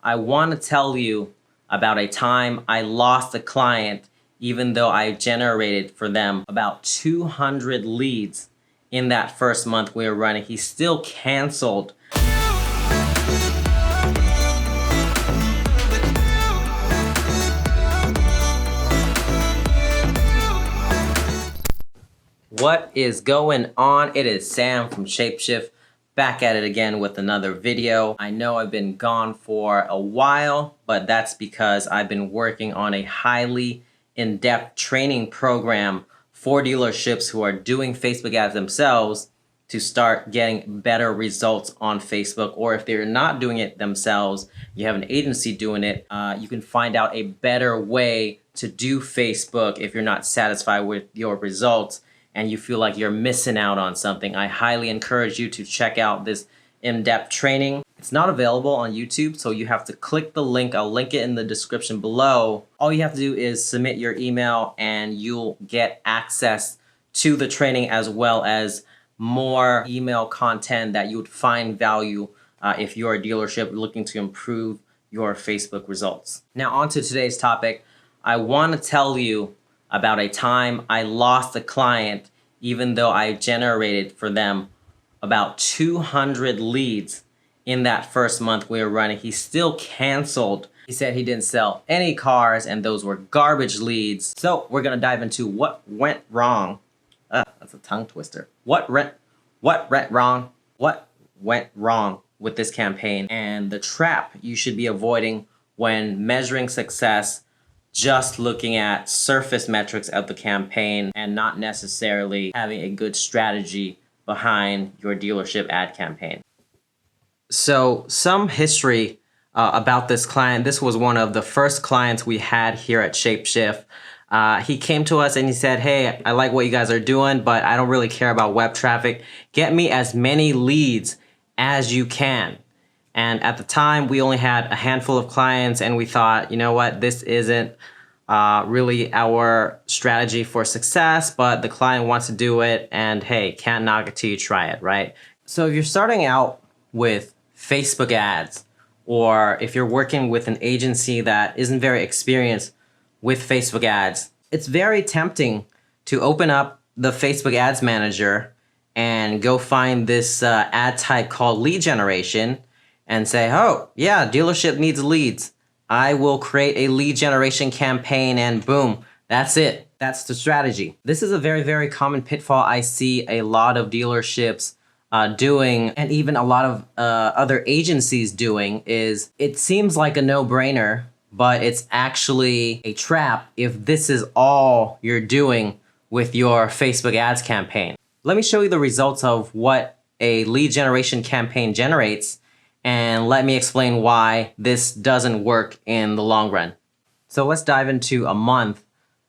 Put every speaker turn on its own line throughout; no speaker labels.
I want to tell you about a time I lost a client even though I generated for them about 200 leads in that first month we were running. He still canceled. What is going on? It is Sam from ShapeShift, back at it again with another video. I know I've been gone for a while, but that's because I've been working on a highly in-depth training program for dealerships who are doing Facebook ads themselves to start getting better results on Facebook. Or if they're not doing it themselves, you have an agency doing it, you can find out a better way to do Facebook if you're not satisfied with your results and you feel like you're missing out on something. I highly encourage you to check out this in-depth training. It's not available on YouTube, so you have to click the link. I'll link it in the description below. All you have to do is submit your email and you'll get access to the training as well as more email content that you would find value if you're a dealership looking to improve your Facebook results. Now on to today's topic. I want to tell you about a time I lost a client even though I generated for them about 200 leads in that first month we were running. He still canceled. He said he didn't sell any cars and those were garbage leads. So we're gonna dive into what went wrong. That's a tongue twister. What went wrong with this campaign and the trap you should be avoiding when measuring success just looking at surface metrics of the campaign and not necessarily having a good strategy behind your dealership ad campaign. So some history about this client. This was one of the first clients we had here at ShapeShift. He came to us and he said, hey, I like what you guys are doing, but I don't really care about web traffic. Get me as many leads as you can. And at the time, we only had a handful of clients and we thought, you know what, this isn't really our strategy for success, but the client wants to do it and hey, can't knock it till you try it, right? So if you're starting out with Facebook ads, or if you're working with an agency that isn't very experienced with Facebook ads, it's very tempting to open up the Facebook ads manager and go find this ad type called lead generation and say, oh yeah, dealership needs leads. I will create a lead generation campaign and boom, that's it. That's the strategy. This is a very, very common pitfall I see a lot of dealerships doing, and even a lot of other agencies doing. Is it seems like a no-brainer, but it's actually a trap if this is all you're doing with your Facebook ads campaign. Let me show you the results of what a lead generation campaign generates, and let me explain why this doesn't work in the long run. So let's dive into a month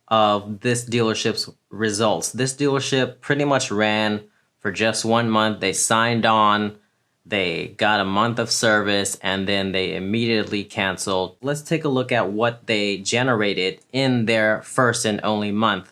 of this dealership's results. This dealership pretty much ran for just 1 month. They signed on, they got a month of service, and then they immediately canceled. Let's take a look at what they generated in their first and only month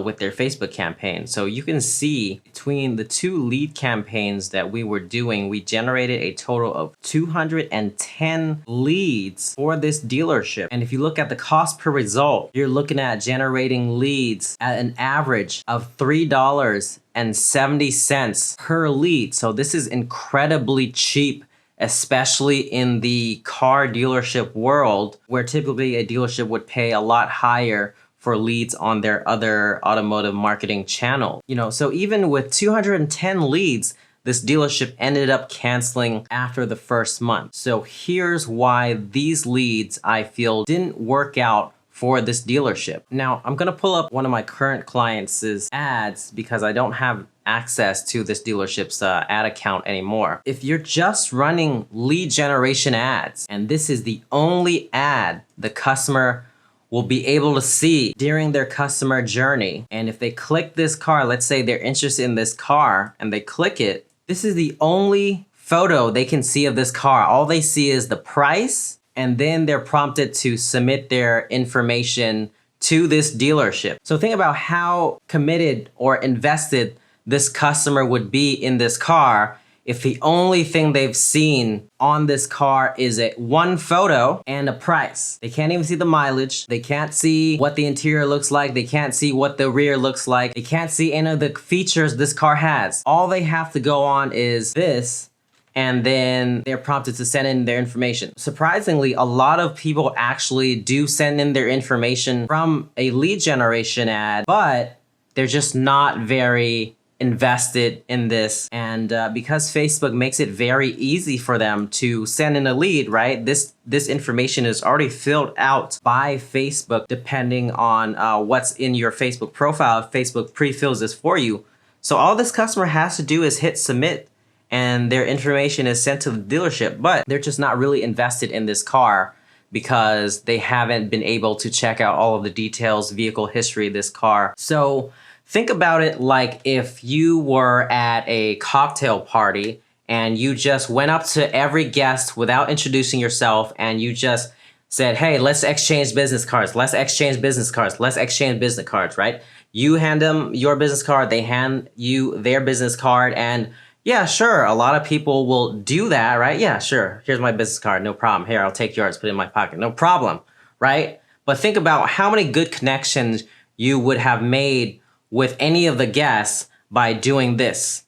with their Facebook campaign. So you can see between the two lead campaigns that we were doing, we generated a total of 210 leads for this dealership. And if you look at the cost per result, you're looking at generating leads at an average of $3.70 per lead. So this is incredibly cheap, especially in the car dealership world, where typically a dealership would pay a lot higher for leads on their other automotive marketing channel. You know, so even with 210 leads, this dealership ended up canceling after the first month. So here's why these leads, I feel, didn't work out for this dealership. Now, I'm gonna pull up one of my current clients' ads because I don't have access to this dealership's ad account anymore. If you're just running lead generation ads, and this is the only ad the customer will be able to see during their customer journey. And if they click this car, let's say they're interested in this car and they click it, this is the only photo they can see of this car. All they see is the price, and then they're prompted to submit their information to this dealership. So think about how committed or invested this customer would be in this car if the only thing they've seen on this car is one photo and a price? They can't even see the mileage. They can't see what the interior looks like. They can't see what the rear looks like. They can't see any of the features this car has. All they have to go on is this, and then they're prompted to send in their information. Surprisingly, a lot of people actually do send in their information from a lead generation ad, but they're just not very invested in this. And because Facebook makes it very easy for them to send in a lead, right? This information is already filled out by Facebook depending on what's in your Facebook profile. Facebook pre-fills this for you. So all this customer has to do is hit submit, and their information is sent to the dealership, but they're just not really invested in this car because they haven't been able to check out all of the details, vehicle history of this car. So think about it like if you were at a cocktail party and you just went up to every guest without introducing yourself and you just said, hey, let's exchange business cards, let's exchange business cards, let's exchange business cards, right? You hand them your business card, they hand you their business card, and yeah, sure, a lot of people will do that, right? Yeah, sure, here's my business card, no problem. Here, I'll take yours, put it in my pocket, no problem, right? But think about how many good connections you would have made with any of the guests by doing this.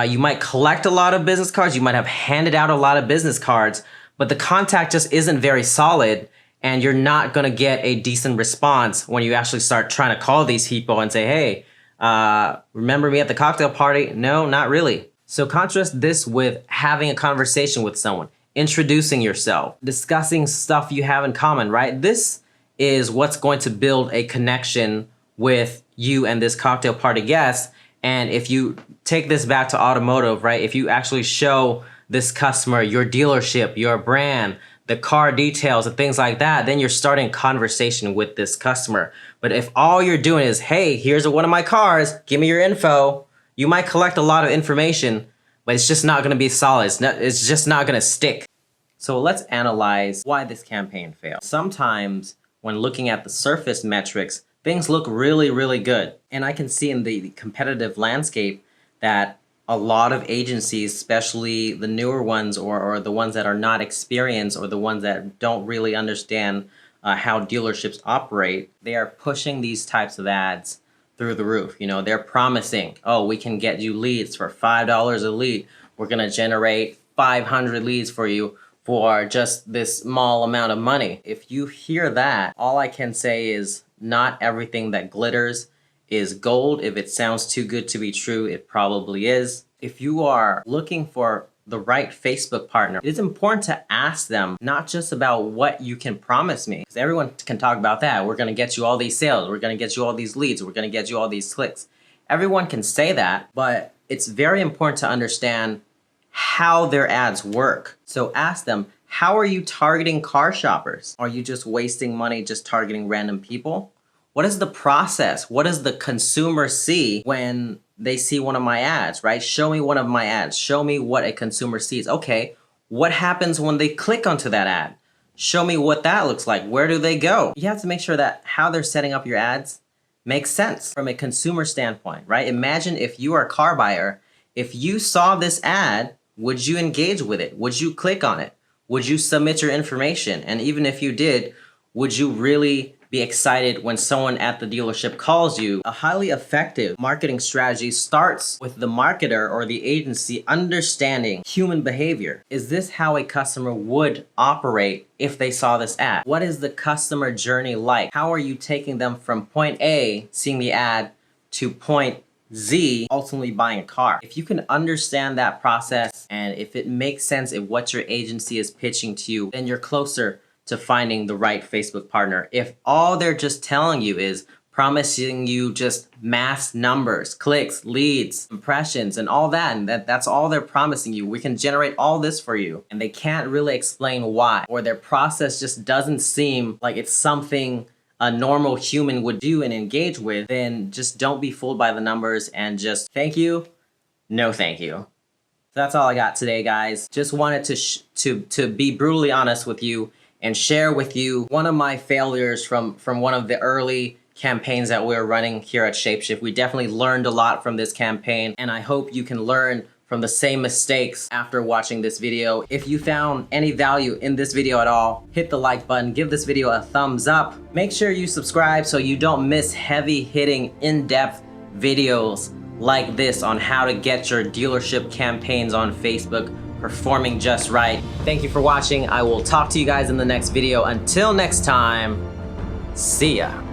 You might collect a lot of business cards, you might have handed out a lot of business cards, but the contact just isn't very solid, and you're not gonna get a decent response when you actually start trying to call these people and say, hey, remember me at the cocktail party? No, not really. So contrast this with having a conversation with someone, introducing yourself, discussing stuff you have in common, right? This is what's going to build a connection with you and this cocktail party guest. And if you take this back to automotive, right? If you actually show this customer your dealership, your brand, the car details and things like that, then you're starting a conversation with this customer. But if all you're doing is, hey, here's one of my cars, give me your info, you might collect a lot of information, but it's just not gonna be solid. It's just not gonna stick. So let's analyze why this campaign failed. Sometimes when looking at the surface metrics, things look really, really good. And I can see in the competitive landscape that a lot of agencies, especially the newer ones or the ones that are not experienced or the ones that don't really understand how dealerships operate, they are pushing these types of ads through the roof. You know, they're promising, oh, we can get you leads for $5 a lead. We're gonna generate 500 leads for you for just this small amount of money. If you hear that, all I can say is not everything that glitters is gold. If it sounds too good to be true, it probably is. If you are looking for the right Facebook partner, it is important to ask them not just about what you can promise me, because everyone can talk about that. We're gonna get you all these sales, we're gonna get you all these leads, we're gonna get you all these clicks. Everyone can say that, but it's very important to understand how their ads work. So ask them, how are you targeting car shoppers? Are you just wasting money just targeting random people? What is the process? What does the consumer see when they see one of my ads, right? Show me one of my ads. Show me what a consumer sees. Okay, what happens when they click onto that ad? Show me what that looks like. Where do they go? You have to make sure that how they're setting up your ads makes sense from a consumer standpoint, right? Imagine if you are a car buyer, if you saw this ad, would you engage with it? Would you click on it? Would you submit your information? And even if you did, would you really be excited when someone at the dealership calls you? A highly effective marketing strategy starts with the marketer or the agency understanding human behavior. Is this how a customer would operate if they saw this ad? What is the customer journey like? How are you taking them from point A, seeing the ad, to point Z, ultimately buying a car? If you can understand that process, and if it makes sense if what your agency is pitching to you, then you're closer to finding the right Facebook partner. If all they're just telling you is promising you just mass numbers, clicks, leads, impressions, and all that, and that's all they're promising you, we can generate all this for you, and they can't really explain why, or their process just doesn't seem like it's something a normal human would do and engage with, then just don't be fooled by the numbers and just thank you, no thank you. So that's all I got today, guys. Just wanted to be brutally honest with you and share with you one of my failures from one of the early campaigns that we're running here at ShapeShift. We definitely learned a lot from this campaign, and I hope you can learn from the same mistakes after watching this video. If you found any value in this video at all, hit the like button, give this video a thumbs up. Make sure you subscribe so you don't miss heavy hitting, in-depth videos like this on how to get your dealership campaigns on Facebook performing just right. Thank you for watching. I will talk to you guys in the next video. Until next time, see ya.